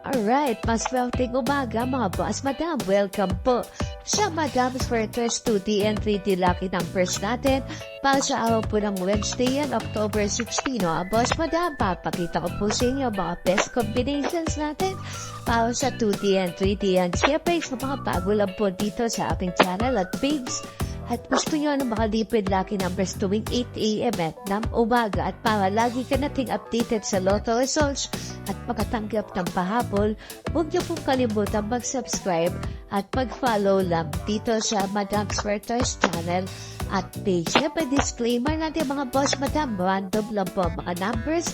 Alright, mas welting umaga mga boss, madam. Welcome po sa Madam's First 2D and 3D lucky numbers natin para sa araw po ng Wednesday yan, October 16. Mga boss, madam, papakita ko po sa inyo mga best combinations natin para sa 2D and 3D. And siyempre, sa mga bago lang po dito sa aking channel at page, at gusto nyo ng mga lipid lucky numbers tuwing 8 a.m. at ng umaga at para lagi ka nating updated sa lotto results at makatanggap ng pahabol, huwag nyo pong kalimutan mag-subscribe at mag-follow lang dito sa Madam's First channel at page. Siyempre, disclaimer natin mga boss, madam, random lang po mga numbers.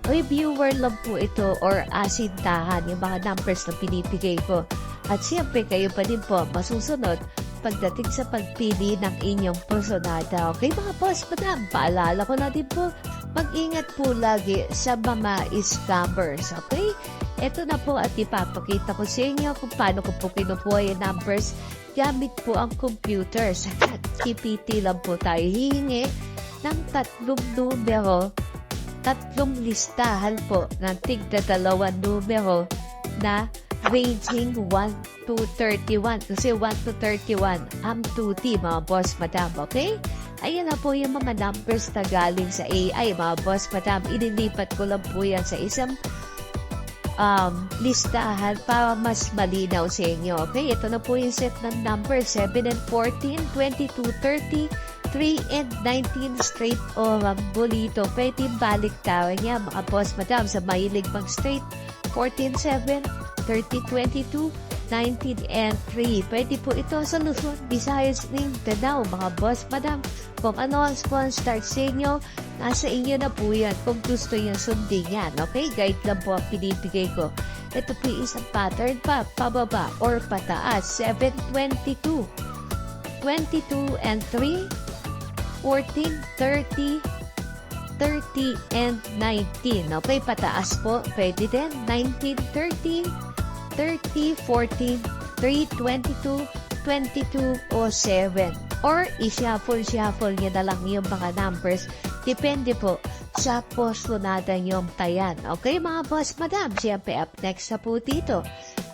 Reviewer lang po ito or asintahan yung mga numbers na pinipigay ko. At siyempre, kayo pa din po masusunod pagdating sa pagpili ng inyong personada. Okay mga boss, madam, paalala ko na din po, mag-ingat po lagi sa mga scammers. Okay? Ito na po at ipapakita ko sa inyo kung paano ko po kinukuha yung numbers gamit po ang computer. Sa GPT lang po tayo hihingi ng 3 numero, 3 listahan po ng tigda 2 numero na ranging 1 to 31. Kasi 1 to 31 ang 2T mga boss, madam. Okay? Ayan na po yung mga numbers na galing sa AI mga boss, madam. Inilipat ko lang po yan sa isang listahan para mas malinaw sa inyo. Okay? Ito na po yung set ng numbers 7 and 14, 22, 30, 3 and 19 straight o bulito. Pwede balik tayo niya mga boss, madam. Sa mahilig pang straight 14, 7, 30, 22, 19, and 3. Pwede po ito sa Luzon, Visayas, Mindanao, mga boss, madam. Kung ano ang sponsor sa inyo, nasa inyo na po yan kung gusto nyo sundin yan. Okay? Guide lang po ang pinibigay ko. Ito po isang pattern pa, pababa or pataas. 7, 22, 22 and 3, 14, 30, 30 and 19. Okay, pataas po. Pwede din. 19, 30, 30, 14, 3, 22, 22 o 7. Or i-shuffle nyo na lang yung mga numbers. Depende po sa postunada nyong tayan. Okay mga boss, madam. Siyempre up next na po dito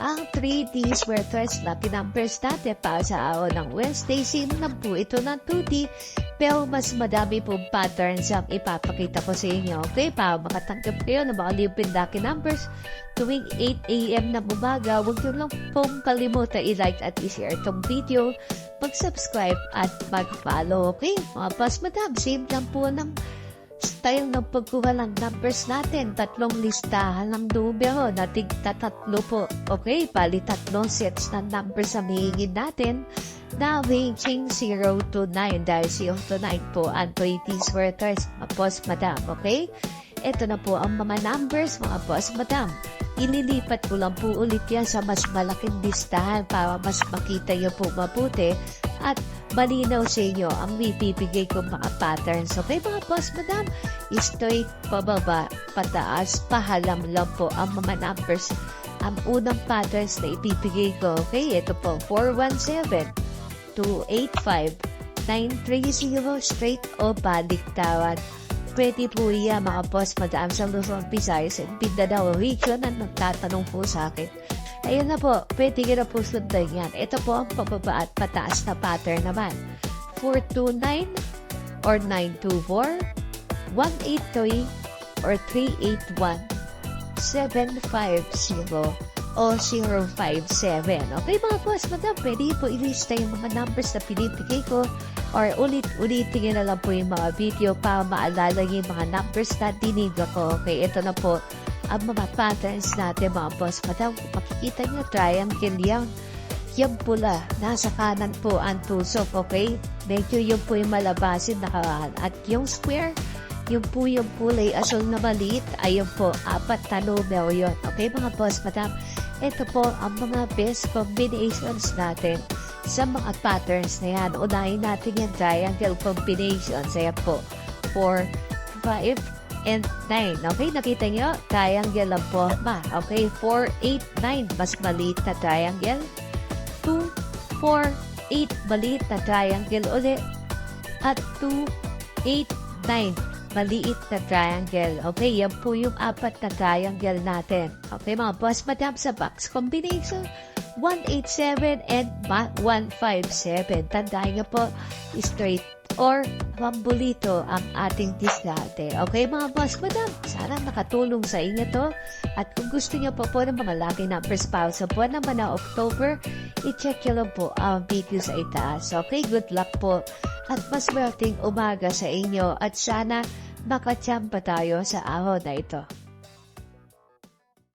ang 3D Sweaters lucky numbers natin para sa araw ng Wednesday. Same lang po ito ng 2D. Pero mas madami pong patterns ang ipapakita ko sa inyo. Okay? Para makatanggap kayo ng mga libreng lucky numbers tuwing 8 a.m. na umaga, huwag nyo lang pong kalimutan i-like at i-share itong video, mag-subscribe at mag-follow. Okay? Mga boss, madam, same lang po ng style ng pagkuha ng numbers natin. 3 listahan ng numero na tigta-3 po. Okay? Bali 3 sets ng numbers ang hihingin natin na ranging 0 to 9 dahil 0 to 9 po ang 20 sweaters, mga boss, madam. Okay? Ito na po ang mga numbers, mga boss, madam. Ililipat ko lang po ulit yan sa mas malaking listahan para mas makita nyo po mabuti at malinaw sa inyo ang bibigay ko mga patterns. Okay mga boss, madam? Straight, pababa, pataas, pahalam lang po ang mga numbers. Ang unang patterns na ibibigay ko, okay? Ito po, 417, 285, 930, straight o baliktaran. Pwede po yan mga boss, madam, sa Luzon, Visayas and Mindanao region na nagtatanong po sa akin. Ayun na po, pwede ka na po sundan yan. Ito po ang pababa at pataas na pattern naman. 429 or 924, 183 or 381, 750 o 057. Okay mga boss, madam, pwede po ilista yung mga numbers na pinipigay ko or ulitin na lang po yung mga video para maalala yung mga numbers na diniga ko. Okay, ito na po ang mga patterns natin mga boss, madam. Makikita nyo, triangle yan. Yung pula, nasa kanan po ang tusok, okay? Medyo yung po yung malabasin na karan. At yung square, yung po yung kulay asul na maliit, ayun po, 4 na numero yun. Okay mga boss, madam? Ito po ang mga best combinations natin sa mga patterns na yan. Unahin natin yung triangle combinations. Ayan po, 4, 5, and 9. Okay, nakita nyo? Triangle lang po. Okay, 4, 8, 9. Mas maliit na triangle. 2, 4, 8. Maliit na triangle ulit. At 2, 8, 9. maliit na triangle. Okay, yan po yung 4 na triangle natin. Okay, mga boss, madam, sa box combination, 187 and 157. Tandaan nga po, straight or pambulito ang ating diskarte. Okay, mga boss, madam, sana nakatulong sa inyo to. At kung gusto niyo pa po ng mga lucky numbers para sa buwan naman na October, i-check nyo lang po ang video sa itaas. Okay, good luck po. At mas werteng umaga sa inyo at sana makachamba tayo sa araw na ito.